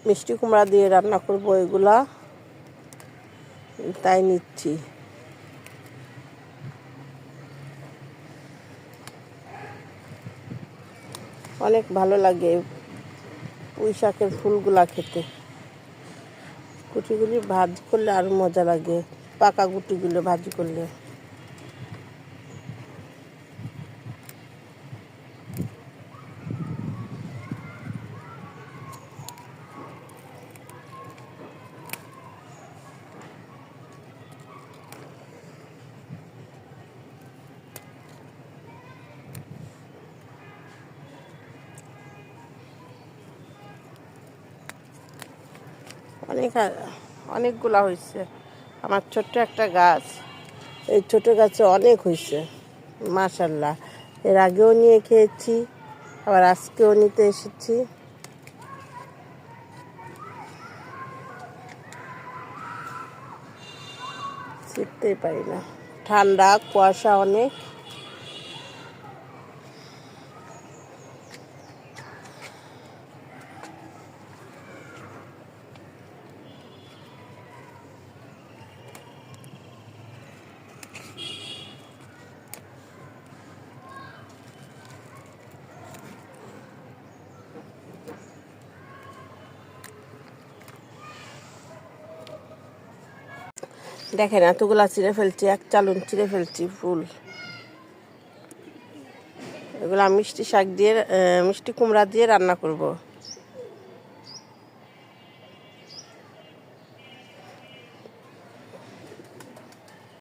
মিষ্টি কুমড়া দিয়ে রান্না করব এগুলা, তাই নিচ্ছি। অনেক ভালো লাগে পুঁই শাকের ফুলগুলা খেতে। গুটিগুলি ভাজি করলে আরও মজা লাগে, পাকা গুটিগুলো ভাজি করলে। অনেকগুলা হয়েছে। আমার ছোট্ট একটা গাছ, এই ছোট গাছে অনেক হয়েছে মাশাআল্লাহ। এর আগেও নিয়ে খেয়েছি, আবার আজকেও নিতে এসেছি। ছিটতেই পারি না, ঠান্ডা কুয়াশা অনেক। দেখেন এতগুলা চিড়ে ফেলছি, এক চালুন চিড়ে ফেলছি ফুল। এগুলা মিষ্টি শাক দিয়ে, মিষ্টি কুমড়া দিয়ে রান্না করব।